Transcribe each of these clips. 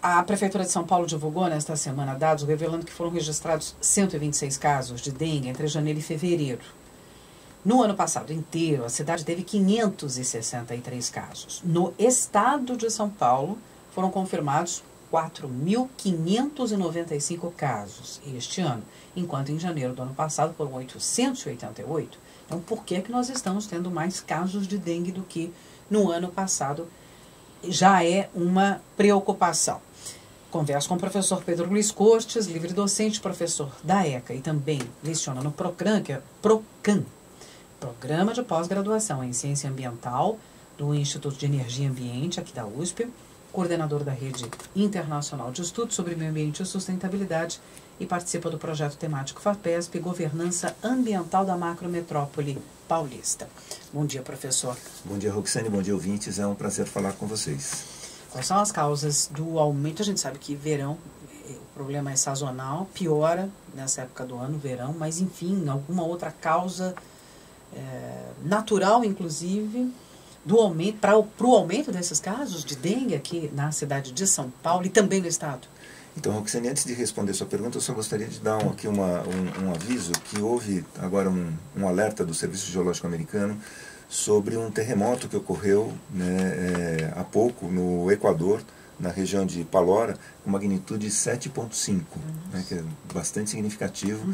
A Prefeitura de São Paulo divulgou nesta semana dados revelando que foram registrados 126 casos de dengue entre janeiro e fevereiro. No ano passado inteiro, a cidade teve 563 casos. No estado de São Paulo, foram confirmados 4.595 casos este ano, enquanto em janeiro do ano passado foram 888. Então, por que nós estamos tendo mais casos de dengue do que no ano passado? Já é uma preocupação. Converso com o professor Pedro Luiz Cortes, livre-docente, professor da ECA e também leciona no PROCAN, que é PROCAN, Programa de Pós-Graduação em Ciência Ambiental do Instituto de Energia e Ambiente, aqui da USP, coordenador da Rede Internacional de Estudos sobre Meio Ambiente e Sustentabilidade e participa do projeto temático FAPESP, Governança Ambiental da Macrometrópole Paulista. Bom dia, professor. Bom dia, Roxane, bom dia, ouvintes. É um prazer falar com vocês. Quais são as causas do aumento? A gente sabe que verão, o problema é sazonal, piora nessa época do ano, verão, mas enfim, alguma outra causa natural, inclusive, do aumento, para o aumento desses casos de dengue aqui na cidade de São Paulo e também no estado? Então, Roxane, antes de responder sua pergunta, eu só gostaria de dar aqui um aviso que houve agora um alerta do Serviço Geológico Americano sobre um terremoto que ocorreu há pouco no Equador, na região de Palora, com magnitude 7,5, que é bastante significativo.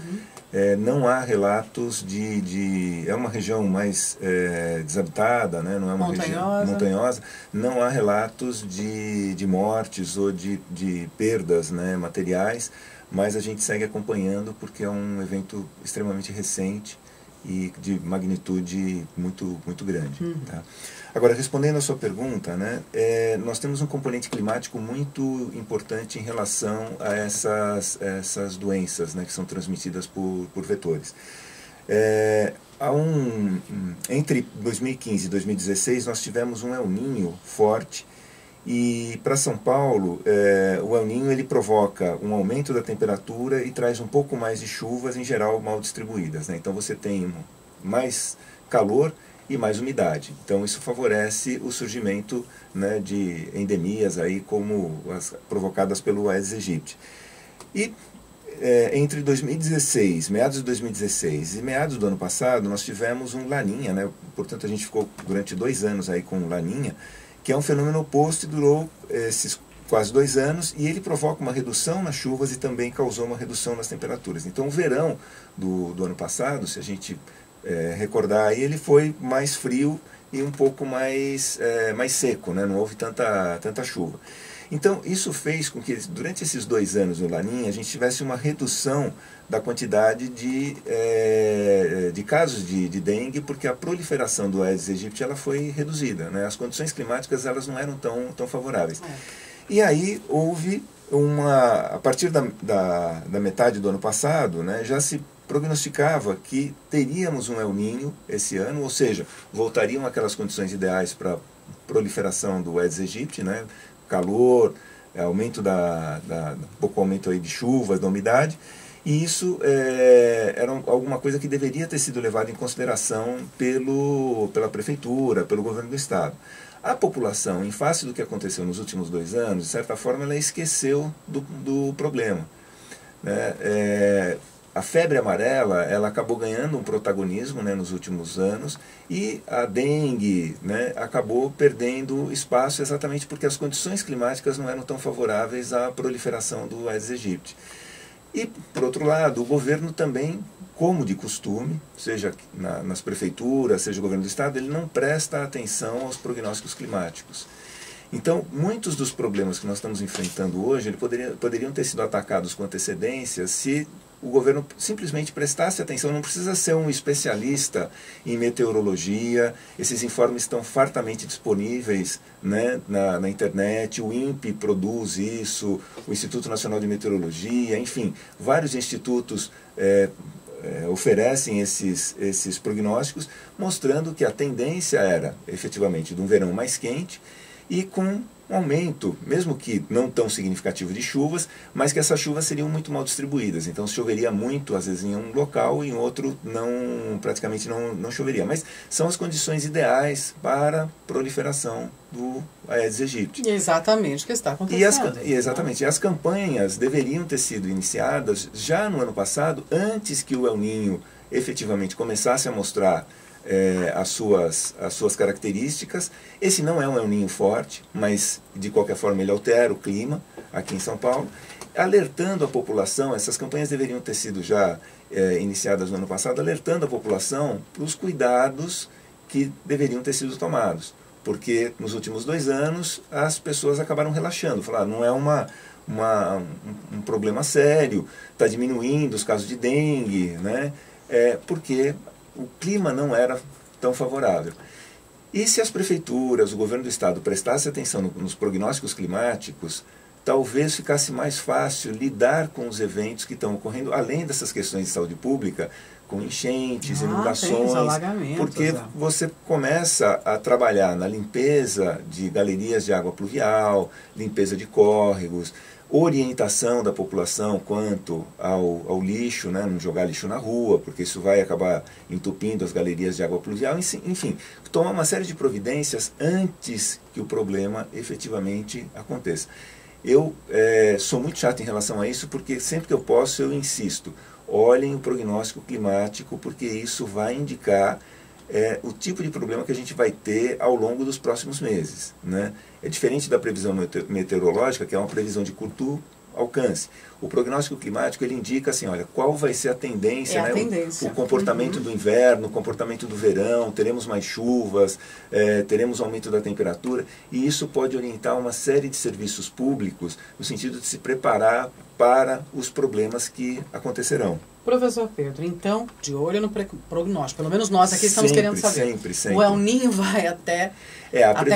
Não há relatos é uma região mais desabitada, não é uma região montanhosa, não há relatos de mortes ou de perdas materiais, mas a gente segue acompanhando porque é um evento extremamente recente e de magnitude muito, muito grande. Tá? Agora, respondendo à sua pergunta, nós temos um componente climático muito importante em relação a essas doenças que são transmitidas por vetores. Entre 2015 e 2016, nós tivemos um El Niño forte, e para São Paulo, o El Niño ele provoca um aumento da temperatura e traz um pouco mais de chuvas, em geral mal distribuídas. Então você tem mais calor e mais umidade. Então isso favorece o surgimento de endemias aí, como as provocadas pelo Aedes aegypti. E entre 2016, meados de 2016 e meados do ano passado, nós tivemos um Laninha, portanto a gente ficou durante 2 anos aí com o Laninha, que é um fenômeno oposto e durou esses quase 2 anos, e ele provoca uma redução nas chuvas e também causou uma redução nas temperaturas. Então o verão do ano passado, se a gente recordar aí, ele foi mais frio e um pouco mais seco, não houve tanta chuva. Então isso fez com que durante esses 2 anos no Laninha a gente tivesse uma redução da quantidade de casos de dengue, porque a proliferação do Aedes aegypti ela foi reduzida, as condições climáticas elas não eram tão favoráveis. E aí houve a partir da metade do ano passado, já se prognosticava que teríamos um El Niño esse ano, ou seja, voltariam aquelas condições ideais para proliferação do Aedes aegypti, calor, aumento pouco aumento aí de chuvas, da umidade, e isso era alguma coisa que deveria ter sido levada em consideração pela prefeitura, pelo governo do estado. A população, em face do que aconteceu nos últimos 2 anos, de certa forma, ela esqueceu do problema. A febre amarela ela acabou ganhando um protagonismo nos últimos anos, e a dengue acabou perdendo espaço exatamente porque as condições climáticas não eram tão favoráveis à proliferação do Aedes aegypti. E, por outro lado, o governo também, como de costume, seja nas prefeituras, seja o governo do estado, ele não presta atenção aos prognósticos climáticos. Então, muitos dos problemas que nós estamos enfrentando hoje poderiam ter sido atacados com antecedência se o governo simplesmente prestasse atenção. Não precisa ser um especialista em meteorologia, esses informes estão fartamente disponíveis na internet, o INPE produz isso, o Instituto Nacional de Meteorologia, enfim, vários institutos oferecem esses prognósticos, mostrando que a tendência era efetivamente de um verão mais quente e com um aumento, mesmo que não tão significativo de chuvas, mas que essas chuvas seriam muito mal distribuídas. Então choveria muito, às vezes, em um local e em outro praticamente não choveria. Mas são as condições ideais para a proliferação do Aedes aegypti. Exatamente o que está acontecendo. Exatamente. E as campanhas deveriam ter sido iniciadas já no ano passado, antes que o El Niño efetivamente começasse a mostrar as suas características. Esse não é um El Niño forte, mas de qualquer forma ele altera o clima aqui em São Paulo, alertando a população. Essas campanhas deveriam ter sido já iniciadas no ano passado, alertando a população para os cuidados que deveriam ter sido tomados, porque nos últimos 2 anos as pessoas acabaram relaxando, falaram, não é um problema sério, está diminuindo os casos de dengue, né? Porque o clima não era tão favorável. E se as prefeituras, o governo do estado prestasse atenção nos prognósticos climáticos, talvez ficasse mais fácil lidar com os eventos que estão ocorrendo, além dessas questões de saúde pública, com enchentes, inundações, porque você começa a trabalhar na limpeza de galerias de água pluvial, limpeza de córregos, orientação da população quanto ao lixo, né, não jogar lixo na rua, porque isso vai acabar entupindo as galerias de água pluvial, enfim, tomar uma série de providências antes que o problema efetivamente aconteça. Eu sou muito chato em relação a isso, porque sempre que eu posso eu insisto, olhem o prognóstico climático, porque isso vai indicar o tipo de problema que a gente vai ter ao longo dos próximos meses, né? É diferente da previsão meteorológica, que é uma previsão de curto alcance. O prognóstico climático, ele indica assim, olha, qual vai ser a tendência, né? O comportamento do inverno, o comportamento do verão, teremos mais chuvas, teremos aumento da temperatura, e isso pode orientar uma série de serviços públicos no sentido de se preparar para os problemas que acontecerão. Professor Pedro, então, de olho no prognóstico, pelo menos nós aqui estamos querendo saber. Sempre. O El Niño vai até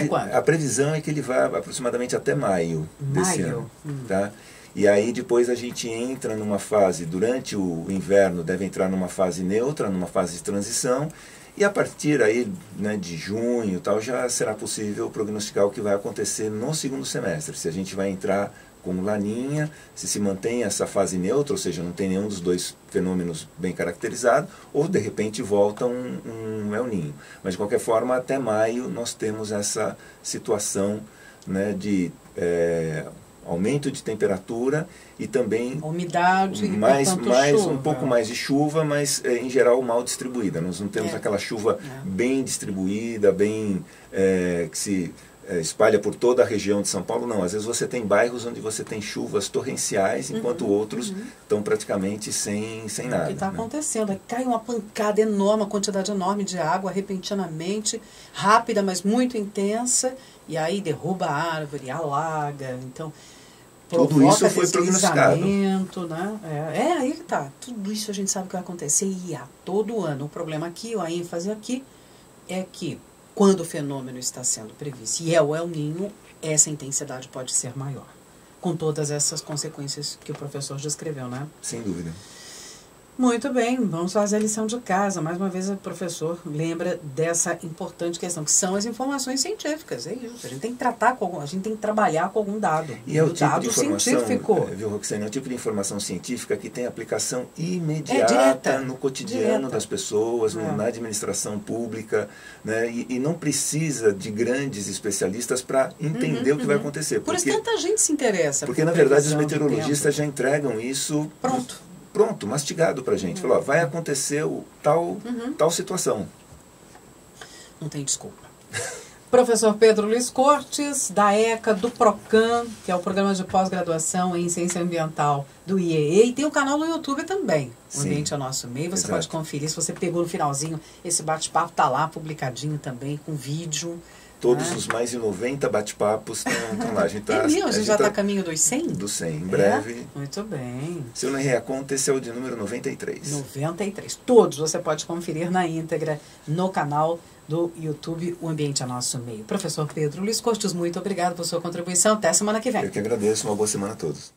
quando? A previsão é que ele vai aproximadamente até maio desse ano. Tá? E aí depois a gente entra numa fase, durante o inverno deve entrar numa fase neutra, numa fase de transição, e a partir aí, né, de junho tal, já será possível prognosticar o que vai acontecer no segundo semestre, se a gente vai entrar com laninha, se mantém essa fase neutra, ou seja, não tem nenhum dos dois fenômenos bem caracterizados, ou de repente volta um El Niño. Mas de qualquer forma, até maio nós temos essa situação, né, de aumento de temperatura e também umidade, um pouco mais de chuva, mas em geral mal distribuída. Nós não temos aquela chuva bem distribuída, bem que se espalha por toda a região de São Paulo, não. Às vezes você tem bairros onde você tem chuvas torrenciais, enquanto outros estão praticamente sem nada. O que está acontecendo? Cai uma pancada enorme, uma quantidade enorme de água, repentinamente, rápida, mas muito intensa, e aí derruba a árvore, alaga, então tudo isso foi prognosticado. Né? Aí que tá. Tudo isso a gente sabe que vai acontecer e a todo ano. O problema aqui, a ênfase aqui, é que quando o fenômeno está sendo previsto, e é o El Niño, essa intensidade pode ser maior. Com todas essas consequências que o professor descreveu, né? Sem dúvida. Muito bem, vamos fazer a lição de casa. Mais uma vez o professor lembra dessa importante questão, que são as informações científicas. É isso, a gente tem que tratar a gente tem que trabalhar com algum dado. E é o tipo de informação, viu, Roxane, é o tipo de informação científica que tem aplicação imediata no cotidiano das pessoas, na administração pública, né? E não precisa de grandes especialistas para entender o que vai acontecer. Por isso tanta gente se interessa. Porque, na verdade, os meteorologistas já entregam isso pronto, mastigado para a gente. Falou, vai acontecer tal situação. Não tem desculpa. Professor Pedro Luiz Cortes, da ECA, do PROCAM, que é o Programa de Pós-Graduação em Ciência Ambiental do IEE, e tem o canal no YouTube também, O Ambiente é Nosso Meio, você pode conferir, se você pegou no finalzinho, esse bate-papo está lá, publicadinho também, com vídeo. Todos os mais de 90 bate-papos estão lá. A gente já está a caminho dos 100? Do 100, em breve. Muito bem. Se eu não errei a conta, esse é o de número 93. 93. Todos você pode conferir na íntegra no canal do YouTube O Ambiente é Nosso Meio. Professor Pedro Luiz Cortes, muito obrigado por sua contribuição. Até semana que vem. Eu que agradeço. Uma boa semana a todos.